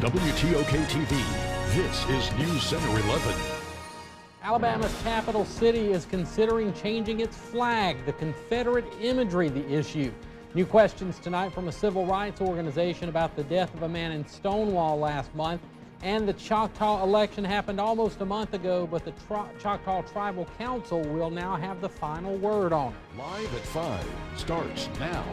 WTOK-TV, this is News Center 11. Alabama's capital city is considering changing its flag. The Confederate imagery, the issue. New questions tonight from a civil rights organization about the death of a man in Stonewall last month. And the Choctaw election happened almost a month ago, but the Choctaw Tribal Council will now have the final word on it. Live at 5 starts now.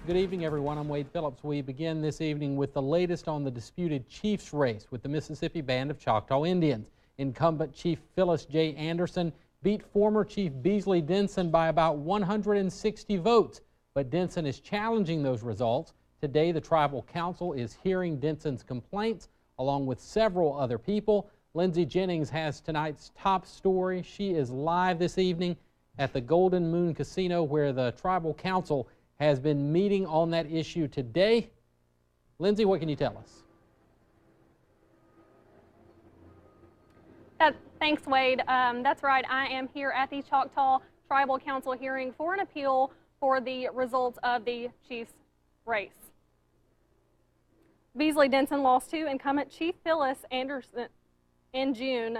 Good evening, everyone. I'm Wade Phillips. We begin this evening with the latest on the disputed Chiefs race with the Mississippi Band of Choctaw Indians. Incumbent Chief Phyllis J. Anderson beat former Chief Beasley Denson by about 160 votes, but Denson is challenging those results. Today, the Tribal Council is hearing Denson's complaints, along with several other people. Lindsay Jennings has tonight's top story. She is live this evening at the Golden Moon Casino, where the Tribal Council has been meeting on that issue today. Lindsay, what can you tell us? Thanks, Wade. That's right. I am here at the Choctaw Tribal Council hearing for an appeal for the results of the Chiefs race. Beasley Denson lost to incumbent Chief Phyllis Anderson in June.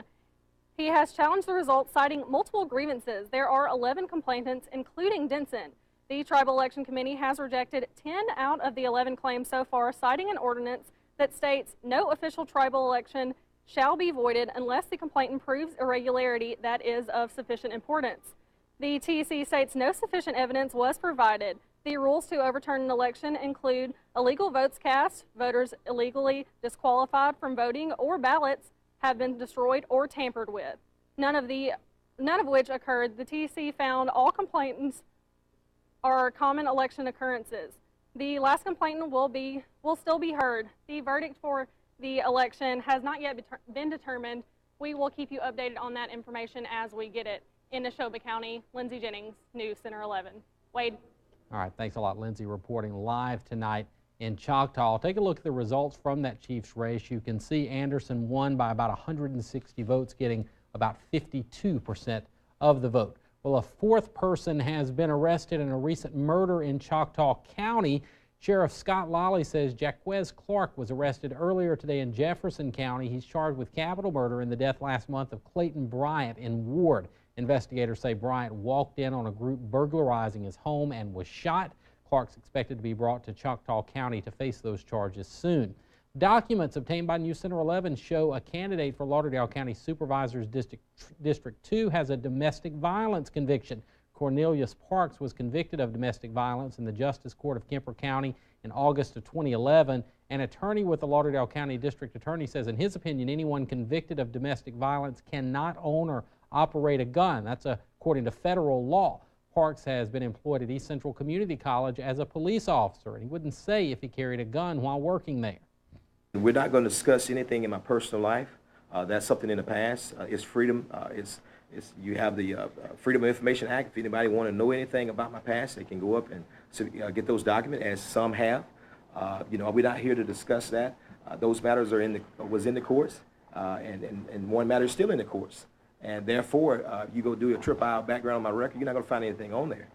He has challenged the results, citing multiple grievances. There are 11 complainants, including Denson. The Tribal Election Committee has rejected 10 out of the 11 claims so far, citing an ordinance that states no official tribal election shall be voided unless the complainant proves irregularity that is of sufficient importance. The TEC states no sufficient evidence was provided. The rules to overturn an election include illegal votes cast, voters illegally disqualified from voting, or ballots have been destroyed or tampered with. None of which occurred. The TEC found all complainants are common election occurrences. The last complainant will still be heard. The verdict for the election has not yet been determined. We will keep you updated on that information as we get it. In Neshoba County, Lindsay Jennings, News Center 11. Wade. All right, thanks a lot, Lindsay, reporting live tonight in Choctaw. Take a look at the results from that Chiefs race. You can see Anderson won by about 160 votes, getting about 52% of the vote. Well, a fourth person has been arrested in a recent murder in Choctaw County. Sheriff Scott Lawley says Jaquez Clark was arrested earlier today in Jefferson County. He's charged with capital murder in the death last month of Clayton Bryant in Ward. Investigators say Bryant walked in on a group burglarizing his home and was shot. Clark's expected to be brought to Choctaw County to face those charges soon. Documents obtained by News Center 11 show a candidate for Lauderdale County Supervisor's District 2 has a domestic violence conviction. Cornelius Parks was convicted of domestic violence in the Justice Court of Kemper County in August of 2011. An attorney with the Lauderdale County District Attorney says, in his opinion, anyone convicted of domestic violence cannot own or operate a gun. That's according to federal law. Parks has been employed at East Central Community College as a police officer, and he wouldn't say if he carried a gun while working there. We're not going to discuss anything in my personal life. That's something in the past. It's freedom. You have the Freedom of Information Act. If anybody want to know anything about my past, they can go up and get those documents, as some have. We're not here to discuss that. Those matters was in the courts, and one matter is still in the courts. And therefore, you go do a trip out background on my record, you're not going to find anything on there.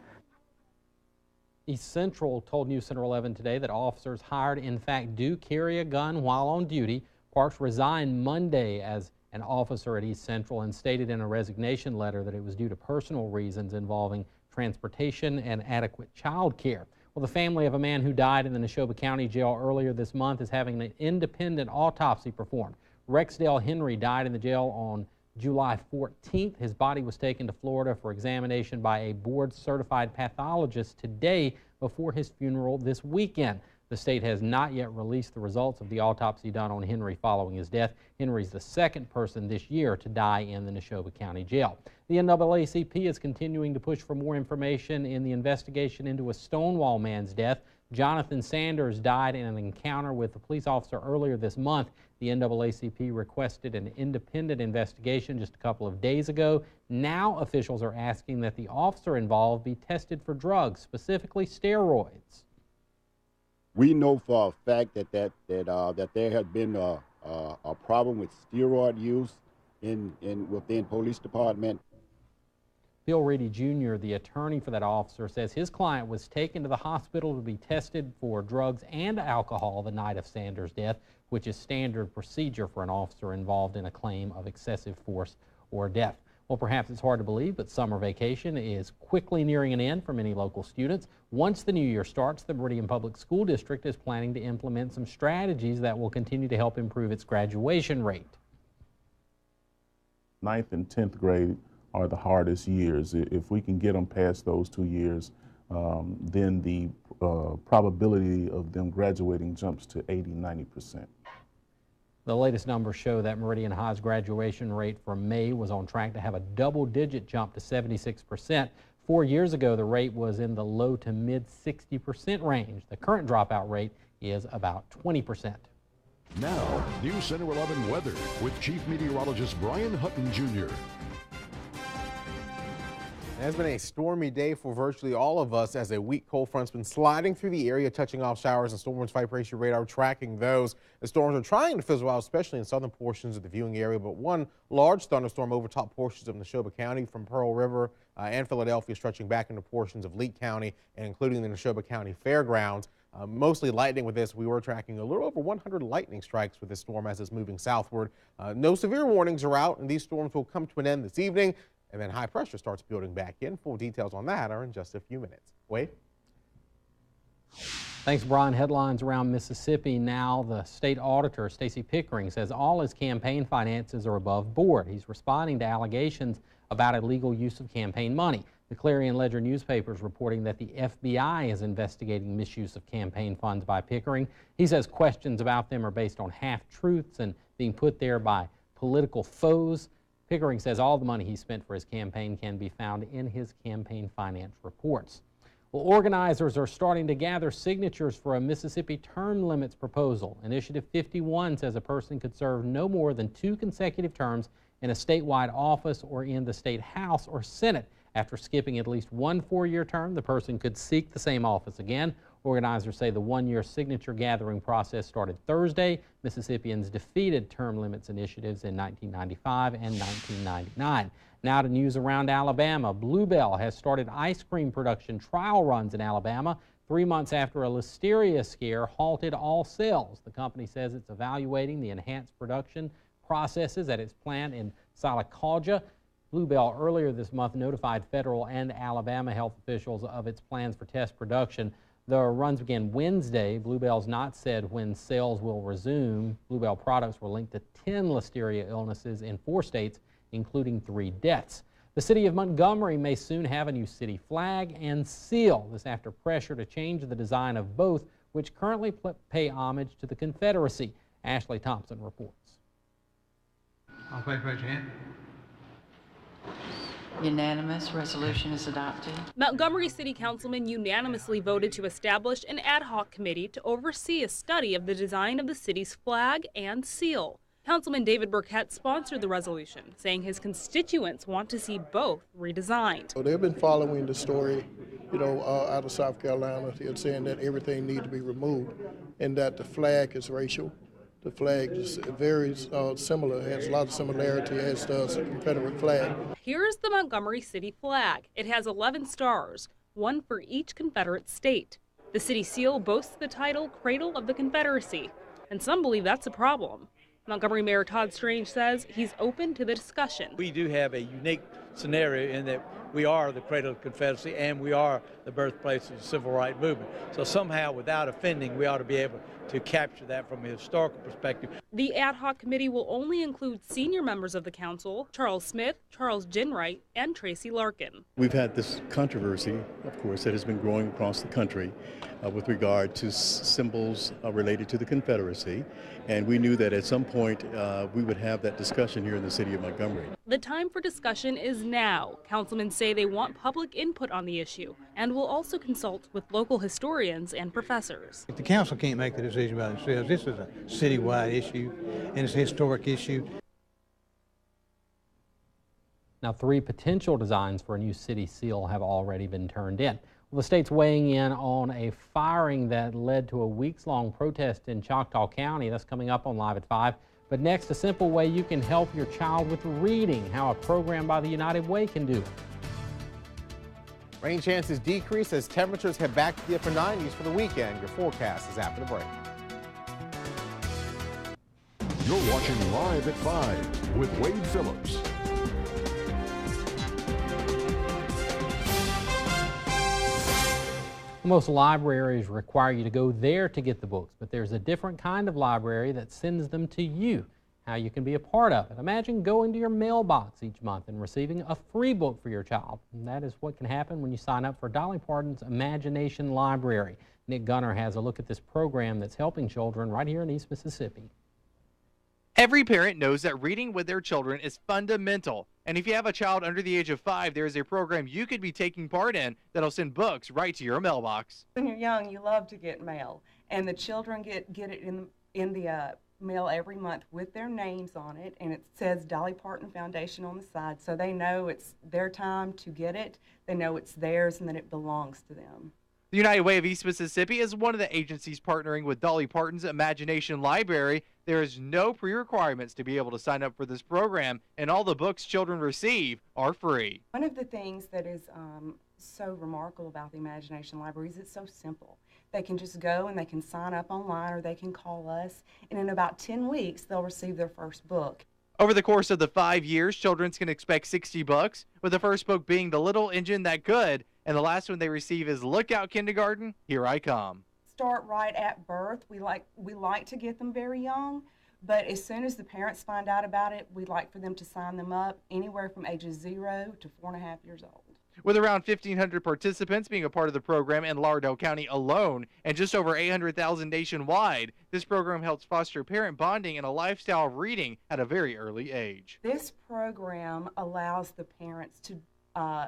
East Central told News Center 11 today that officers hired, in fact, do carry a gun while on duty. Parks resigned Monday as an officer at East Central and stated in a resignation letter that it was due to personal reasons involving transportation and adequate child care. Well, the family of a man who died in the Neshoba County Jail earlier this month is having an independent autopsy performed. Rexdale Henry died in the jail on July 14th. His body was taken to Florida for examination by a board-certified pathologist today before his funeral this weekend. The state has not yet released the results of the autopsy done on Henry following his death. Henry's the second person this year to die in the Neshoba County Jail. The NAACP is continuing to push for more information in the investigation into a Stonewall man's death. Jonathan Sanders died in an encounter with a police officer earlier this month. The NAACP requested an independent investigation just a couple of days ago. Now officials are asking that the officer involved be tested for drugs, specifically steroids. We know for a fact that there had been a problem with steroid use within police department. Bill Reedy Jr., the attorney for that officer, says his client was taken to the hospital to be tested for drugs and alcohol the night of Sanders' death, which is standard procedure for an officer involved in a claim of excessive force or death. Well, perhaps it's hard to believe, but summer vacation is quickly nearing an end for many local students. Once the new year starts, the Meridian Public School District is planning to implement some strategies that will continue to help improve its graduation rate. 9th and 10th grade are the hardest years. If we can get them past those 2 years, then the probability of them graduating jumps to 80–90%. The latest numbers show that Meridian High's graduation rate for May was on track to have a double-digit jump to 76%. 4 years ago, the rate was in the low to mid 60% range. The current dropout rate is about 20%. Now, News Center 11 weather with Chief Meteorologist Brian Hutton Jr. It has been a stormy day for virtually all of us as a weak cold front's been sliding through the area, touching off showers, and storm surge ratio radar tracking those. The storms are trying to fizzle out, especially in southern portions of the viewing area, but one large thunderstorm overtopped portions of Neshoba County from Pearl River and Philadelphia, stretching back into portions of Leake County and including the Neshoba County Fairgrounds. Mostly lightning with this. We were tracking a little over 100 lightning strikes with this storm as it's moving southward. No severe warnings are out, and these storms will come to an end this evening. And then high pressure starts building back in. Full details on that are in just a few minutes. Wade? Thanks, Brian. Headlines around Mississippi now. The state auditor, Stacey Pickering, says all his campaign finances are above board. He's responding to allegations about illegal use of campaign money. The Clarion Ledger newspaper is reporting that the FBI is investigating misuse of campaign funds by Pickering. He says questions about them are based on half-truths and being put there by political foes. Pickering says all the money he spent for his campaign can be found in his campaign finance reports. Well, organizers are starting to gather signatures for a Mississippi term limits proposal. Initiative 51 says a person could serve no more than 2 consecutive terms in a statewide office or in the state House or Senate. After skipping at least one 4-year term, the person could seek the same office again. Organizers say the 1-year signature gathering process started Thursday. Mississippians defeated term limits initiatives in 1995 and 1999. Now to news around Alabama. Bluebell has started ice cream production trial runs in Alabama 3 months after a listeria scare halted all sales. The company says it's evaluating the enhanced production processes at its plant in Sylacauga. Bluebell earlier this month notified federal and Alabama health officials of its plans for test production. The runs began Wednesday. Bluebell's not said when sales will resume. Bluebell products were linked to 10 listeria illnesses in 4 states, including 3 deaths. The city of Montgomery may soon have a new city flag and seal. This after pressure to change the design of both, which currently pay homage to the Confederacy. Ashley Thompson reports. All in favor, raise your hand. Unanimous. Resolution is adopted. Montgomery City Councilmen unanimously voted to establish an ad hoc committee to oversee a study of the design of the city's flag and seal. Councilman David Burkett sponsored the resolution, saying his constituents want to see both redesigned. So they've been following the story, out of South Carolina. They're saying that everything needs to be removed and that the flag is racial. The flag is very similar, has a lot of similarity as does the Confederate flag. Here's the Montgomery City flag. It has 11 stars, 1 for each Confederate state. The city seal boasts the title Cradle of the Confederacy, and some believe that's a problem. Montgomery Mayor Todd Strange says he's open to the discussion. We do have a unique scenario in that we are the cradle of the Confederacy and we are the birthplace of the civil rights movement. So somehow, without offending, we ought to be able to capture that from a historical perspective. The ad hoc committee will only include senior members of the council, Charles Smith, Charles Ginwright, and Tracy Larkin. We've had this controversy, of course, that has been growing across the country with regard to symbols related to the Confederacy, and we knew that at some point we would have that discussion here in the city of Montgomery. The time for discussion is now. Councilmen say they want public input on the issue and will also consult with local historians and professors. If the council can't make the decision by themselves, this is a citywide issue and it's a historic issue. Now, 3 potential designs for a new city seal have already been turned in. Well, the state's weighing in on a firing that led to a weeks-long protest in Choctaw County. That's coming up on Live at 5. But next, a simple way you can help your child with reading, how a program by the United Way can do it. Rain chances decrease as temperatures head back to the upper 90s for the weekend. Your forecast is after the break. You're watching Live at 5 with Wade Phillips. Most libraries require you to go there to get the books, but there's a different kind of library that sends them to you. How you can be a part of it. Imagine going to your mailbox each month and receiving a free book for your child. And that is what can happen when you sign up for Dolly Parton's Imagination Library. Nick Gunner has a look at this program that's helping children right here in East Mississippi. Every parent knows that reading with their children is fundamental. And if you have a child under the age of 5, there is a program you could be taking part in that'll send books right to your mailbox. When you're young, you love to get mail. And the children get it in the mail every month with their names on it, and it says Dolly Parton Foundation on the side, so they know it's their time to get it. They know it's theirs and that it belongs to them. The United Way of East Mississippi is one of the agencies partnering with Dolly Parton's Imagination Library. There is no pre-requirements to be able to sign up for this program, and all the books children receive are free. One of the things that is so remarkable about the Imagination Library is it's so simple. They can just go and they can sign up online, or they can call us, and in about 10 weeks they'll receive their first book. Over the course of the 5 years, children can expect 60 books, with the first book being The Little Engine That Could, and the last one they receive is Look Out Kindergarten, Here I Come. Start right at birth. We like to get them very young, but as soon as the parents find out about it, we like for them to sign them up anywhere from ages 0 to 4.5 years old. With around 1,500 participants being a part of the program in Lauderdale County alone and just over 800,000 nationwide, this program helps foster parent bonding and a lifestyle of reading at a very early age. This program allows the parents to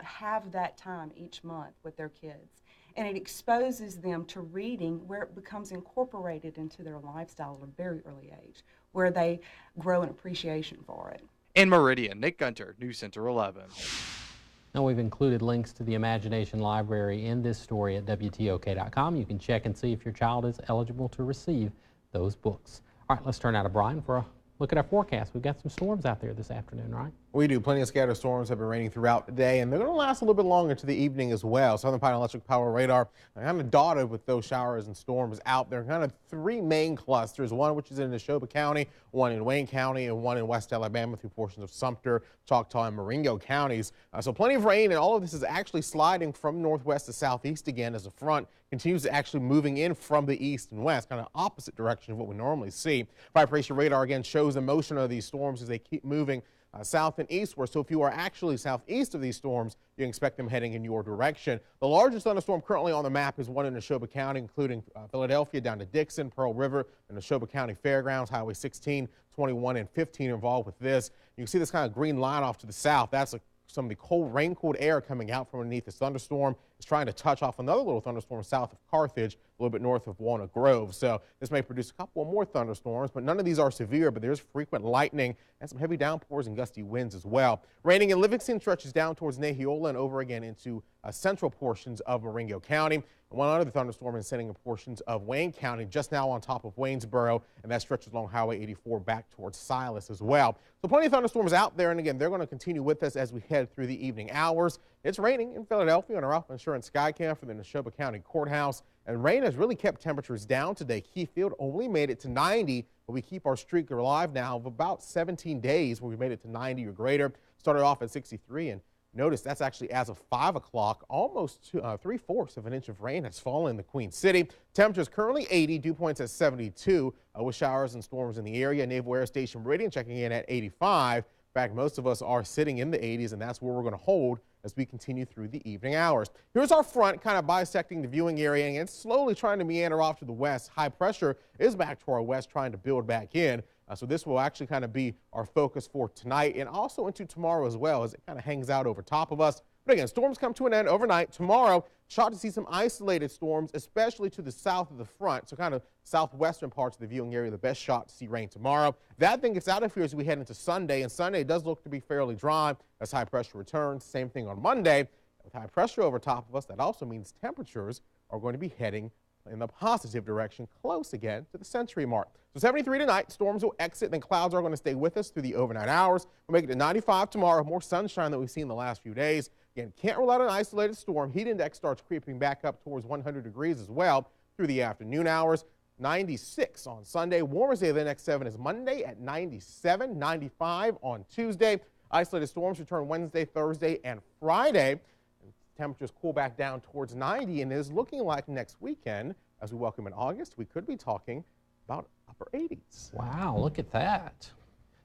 have that time each month with their kids, and it exposes them to reading where it becomes incorporated into their lifestyle at a very early age, where they grow an appreciation for it. In Meridian, Nick Gunter, News Center 11. Now, we've included links to the Imagination Library in this story at WTOK.com. You can check and see if your child is eligible to receive those books. All right, let's turn now to Brian for a look at our forecast. We've got some storms out there this afternoon, right? We do. Plenty of scattered storms have been raining throughout the day, and they're going to last a little bit longer to the evening as well. Southern Pine Electric Power Radar kind of dotted with those showers and storms out there. Kind of 3 main clusters, one which is in Neshoba County, one in Wayne County, and one in West Alabama through portions of Sumter, Choctaw, and Marengo counties. So plenty of rain, and all of this is actually sliding from northwest to southeast again as the front continues to actually moving in from the east and west, kind of opposite direction of what we normally see. Fire pressure radar again shows the motion of these storms as they keep moving south and eastward. So if you are actually southeast of these storms, you can expect them heading in your direction. The largest thunderstorm currently on the map is one in Neshoba County, including Philadelphia down to Dixon, Pearl River, and Neshoba County Fairgrounds. Highway 16, 21, and 15 involved with this. You can see this kind of green line off to the south. That's some of the cold, rain-cooled air coming out from underneath this thunderstorm. It's trying to touch off another little thunderstorm south of Carthage, a little bit north of Walnut Grove. So this may produce a couple more thunderstorms, but none of these are severe, but there's frequent lightning and some heavy downpours and gusty winds as well. Raining in Livingston stretches down towards Nahiola and over again into central portions of Marengo County. And one other thunderstorm is sending in portions of Wayne County, just now on top of Waynesboro, and that stretches along Highway 84 back towards Silas as well. So plenty of thunderstorms out there, and again, they're going to continue with us as we head through the evening hours. It's raining in Philadelphia on our Alpha Insurance Skycam for the Neshoba County Courthouse, and rain has really kept temperatures down today. Keyfield only made it to 90, but we keep our streak alive now of about 17 days where we made it to 90 or greater. Started off at 63, and notice that's actually as of 5 o'clock, almost 3/4 of an inch of rain has fallen in the Queen City. Temperatures currently 80, dew points at 72 with showers and storms in the area. Naval Air Station Meridian checking in at 85. In fact, most of us are sitting in the 80s, and that's where we're going to hold as we continue through the evening hours. Here's our front kind of bisecting the viewing area, and it's slowly trying to meander off to the west. High pressure is back to our west, trying to build back in. So this will actually kind of be our focus for tonight and also into tomorrow as well, as it kind of hangs out over top of us. But again, storms come to an end overnight. Tomorrow, shot to see some isolated storms, especially to the south of the front. So kind of southwestern parts of the viewing area, the best shot to see rain tomorrow. That thing gets out of here as we head into Sunday, and Sunday does look to be fairly dry as high pressure returns. Same thing on Monday. With high pressure over top of us, that also means temperatures are going to be heading in the positive direction, close again to the century mark. So 73 tonight, storms will exit, then clouds are going to stay with us through the overnight hours. We'll make it to 95 tomorrow, more sunshine than we've seen the last few days. Again, can't rule out an isolated storm. Heat index starts creeping back up towards 100 degrees as well through the afternoon hours. 96 on Sunday. Warmest day of the next 7 is Monday at 97, 95 on Tuesday. Isolated storms return Wednesday, Thursday, and Friday. And temperatures cool back down towards 90, and it is looking like next weekend, as we welcome in August, we could be talking about upper 80s. Wow, look at that.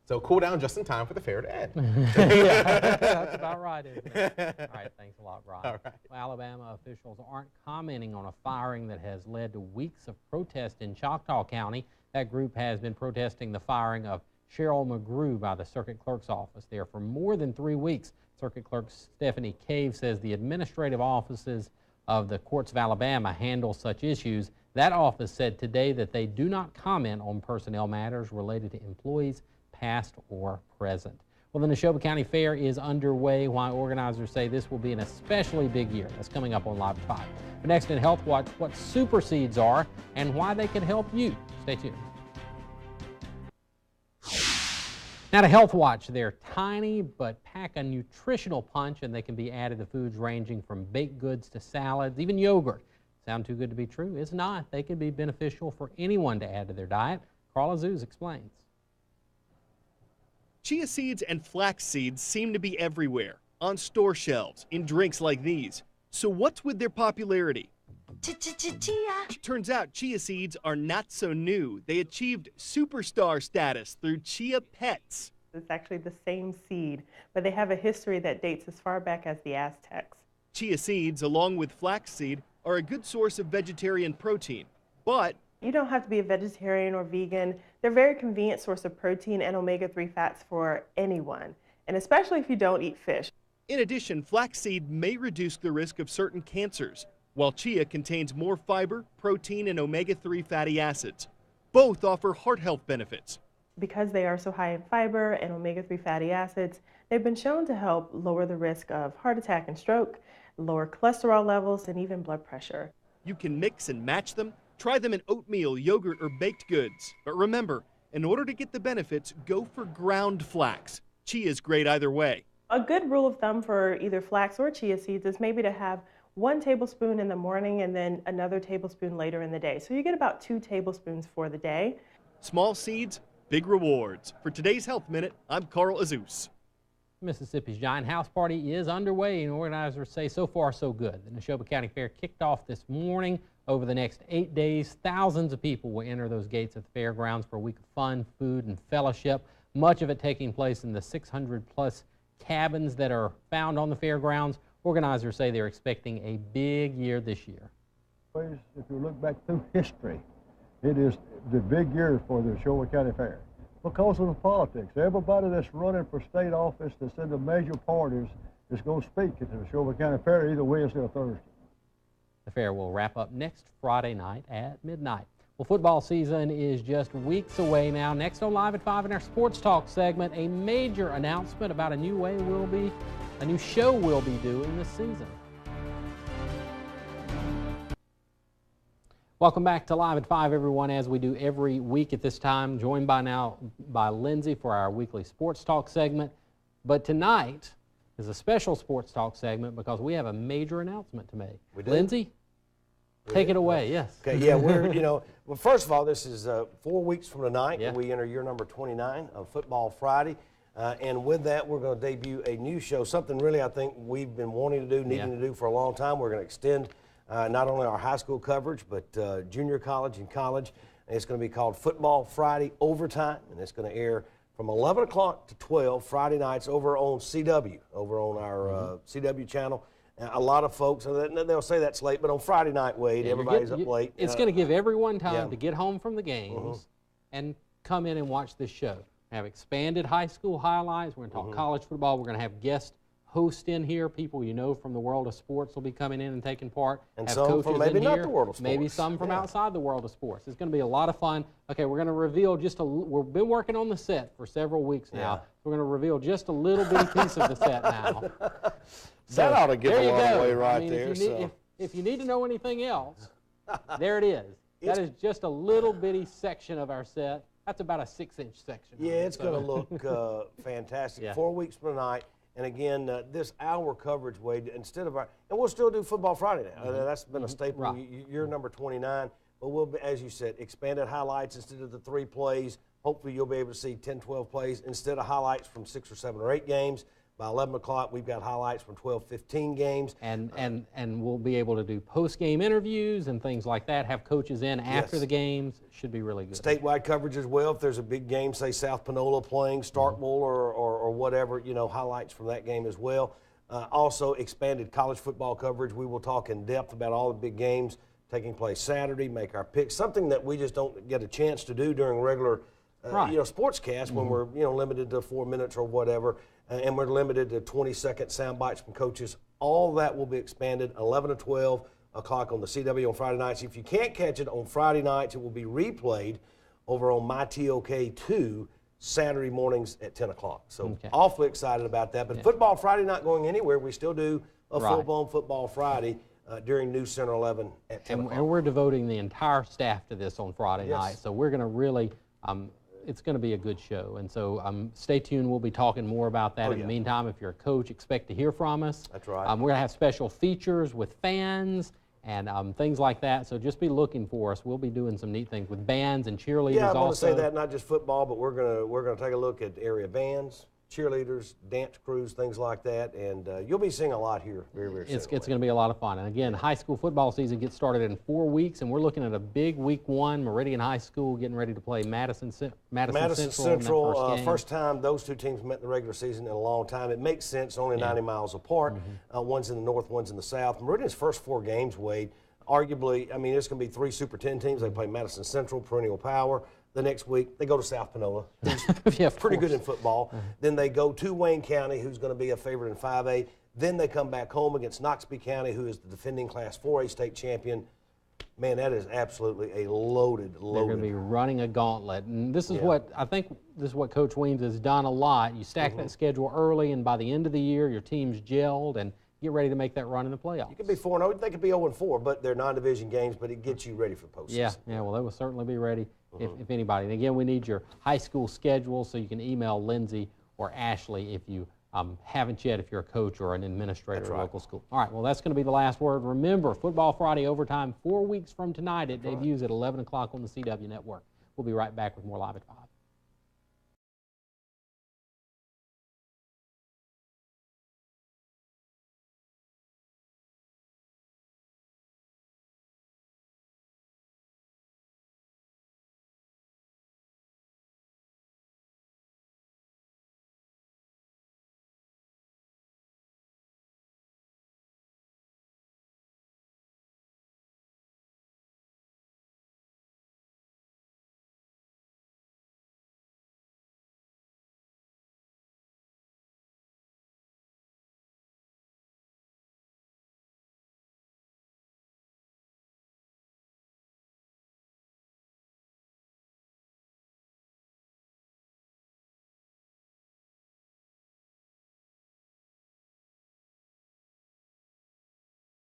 So cool down just in time for the fair to end. Yeah, that's about right, isn't it? All right, thanks a lot, Brian. All right. Well, Alabama officials aren't commenting on a firing that has led to weeks of protest in Choctaw County. That group has been protesting the firing of Cheryl McGrew by the circuit clerk's office there for more than 3 weeks. Circuit Clerk Stephanie Cave says the administrative offices of the courts of Alabama handle such issues. That office said today that they do not comment on personnel matters related to employees past or present. Well, the Neshoba County Fair is underway. Why organizers say this will be an especially big year. That's coming up on Live at 5. But next in Health Watch, what super seeds are and why they can help you. Stay tuned. Now to Health Watch, they're tiny but pack a nutritional punch, and they can be added to foods ranging from baked goods to salads, even yogurt. Sound too good to be true? It's not. They can be beneficial for anyone to add to their diet. Carla Zeus explains. Chia seeds and flax seeds seem to be everywhere, on store shelves, in drinks like these. So what's with their popularity? Chia. Turns out chia seeds are not so new. They achieved superstar status through Chia Pets. It's actually the same seed, but they have a history that dates as far back as the Aztecs. Chia seeds, along with flaxseed, are a good source of vegetarian protein, but you don't have to be a vegetarian or vegan. They're a very convenient source of protein and omega-3 fats for anyone, and especially if you don't eat fish. In addition, flaxseed may reduce the risk of certain cancers, while chia contains more fiber, protein, and omega-3 fatty acids. Both offer heart health benefits. Because they are so high in fiber and omega-3 fatty acids, they've been shown to help lower the risk of heart attack and stroke, lower cholesterol levels, and even blood pressure. You can mix and match them. Try them in oatmeal, yogurt, or baked goods. But remember, in order to get the benefits, go for ground flax. Chia is great either way. A good rule of thumb for either flax or chia seeds is maybe to have 1 tablespoon in the morning and then another tablespoon later in the day. So you get about 2 tablespoons for the day. Small seeds, big rewards. For today's Health Minute, I'm Carl Azus. Mississippi's Giant House Party is underway, and organizers say so far so good. The Neshoba County Fair kicked off this morning. Over the next 8 days, thousands of people will enter those gates at the fairgrounds for a week of fun, food, and fellowship, much of it taking place in the 600-plus cabins that are found on the fairgrounds. Organizers say they're expecting a big year this year. If you look back through history, it is the big year for the Neshoba County Fair because of the politics. Everybody that's running for state office that's in the major parties is going to speak at the Neshoba County Fair either Wednesday or Thursday. The fair will wrap up next Friday night at midnight. Well, football season is just weeks away now. Next on Live at 5 in our Sports Talk segment, a major announcement about a new show we'll be doing this season. Welcome back to Live at 5, everyone, as we do every week at this time. Joined by Lindsay for our weekly Sports Talk segment. But tonight is a special Sports Talk segment because we have a major announcement to make. We do? Lindsay, take it away, yes. Okay, yeah, well, first of all, this is 4 weeks from tonight. Yeah. We enter year number 29 of Football Friday. And with that, we're going to debut a new show, something really I think we've been wanting to do, needing to do for a long time. We're going to extend not only our high school coverage, but junior college and college. And it's going to be called Football Friday Overtime, and it's going to air from 11 o'clock to 12 Friday nights over on CW, over on our CW channel. A lot of folks, they'll say that's late, but on Friday night, Wade, everybody's up late. It's going to give everyone time to get home from the games and come in and watch this show. Have expanded high school highlights. We're going to talk college football. We're going to have guest hosts in here. People you know from the world of sports will be coming in and taking part. And have some coaches from maybe in not here, the world of sports. maybe some from outside the world of sports. It's going to be a lot of fun. Okay, we're going to reveal we've been working on the set for several weeks now. We're going to reveal just a little bitty piece of the set now. That ought to give a lot away right If you need to know anything else, there it is. That is just a little bitty section of our set. That's about a 6-inch section. Yeah, it's going to look fantastic. 4 weeks from tonight. And again, this hour coverage, Wade, instead of and we'll still do Football Friday now. That's been a staple. Right. You're number 29, but we'll be, as you said, expanded highlights instead of the 3 plays. Hopefully you'll be able to see 10, 12 plays instead of highlights from 6 or 7 or 8 games. By 11 o'clock, we've got highlights from 12, 15 games. And we'll be able to do post-game interviews and things like that, have coaches in after the games. Should be really good. Statewide coverage as well. If there's a big game, say South Panola playing, Starkville or whatever, highlights from that game as well. Also, expanded college football coverage. We will talk in depth about all the big games taking place Saturday, make our picks, something that we just don't get a chance to do during regular sportscast when we're limited to 4 minutes or whatever. And we're limited to 20-second sound bites from coaches. All that will be expanded 11 to 12 o'clock on the CW on Friday nights. If you can't catch it on Friday nights, it will be replayed over on MyTOK2 Saturday mornings at 10 o'clock. So awfully excited about that. But Football Friday not going anywhere. We still do a full-blown Football Friday during News Center 11 at 10 o'clock. And we're devoting the entire staff to this on Friday night. So we're going to really it's going to be a good show. And so stay tuned. We'll be talking more about that. In the meantime, if you're a coach, expect to hear from us. That's right. We're going to have special features with fans and things like that. So just be looking for us. We'll be doing some neat things with bands and cheerleaders also. Yeah, I want to say also. that, not just football, but we're gonna take a look at area bands, cheerleaders, dance crews, things like that, and you'll be seeing a lot here very, very soon. It's going to be a lot of fun. And again, high school football season gets started in 4 weeks, and we're looking at a big week 1. Meridian High School getting ready to play Madison Central. First time those two teams met in the regular season in a long time. It makes sense, only 90 miles apart. One's in the north, one's in the south. Meridian's first 4 games, Wade, arguably, I mean, it's going to be 3 Super 10 teams. They play Madison Central, perennial power. The next week, they go to South Panola, who's pretty good in football. Then they go to Wayne County, who's going to be a favorite in 5A. Then they come back home against Noxubee County, who is the defending Class 4A state champion. Man, that is absolutely a loaded. They're going to be running a gauntlet. And this is what, I think this is what Coach Weems has done a lot. You stack that schedule early, and by the end of the year, your team's gelled and get ready to make that run in the playoffs. You could be 4-0. They could be 0-4, but they're non-division games, but it gets you ready for postseason. Yeah, well, they will certainly be ready if anybody. And again, we need your high school schedule, so you can email Lindsay or Ashley if you haven't yet, if you're a coach or an administrator at a local school. All right, well, that's going to be the last word. Remember, Football Friday overtime 4 weeks from tonight. It debuts at 11 o'clock on the CW network. We'll be right back with more Live at 5.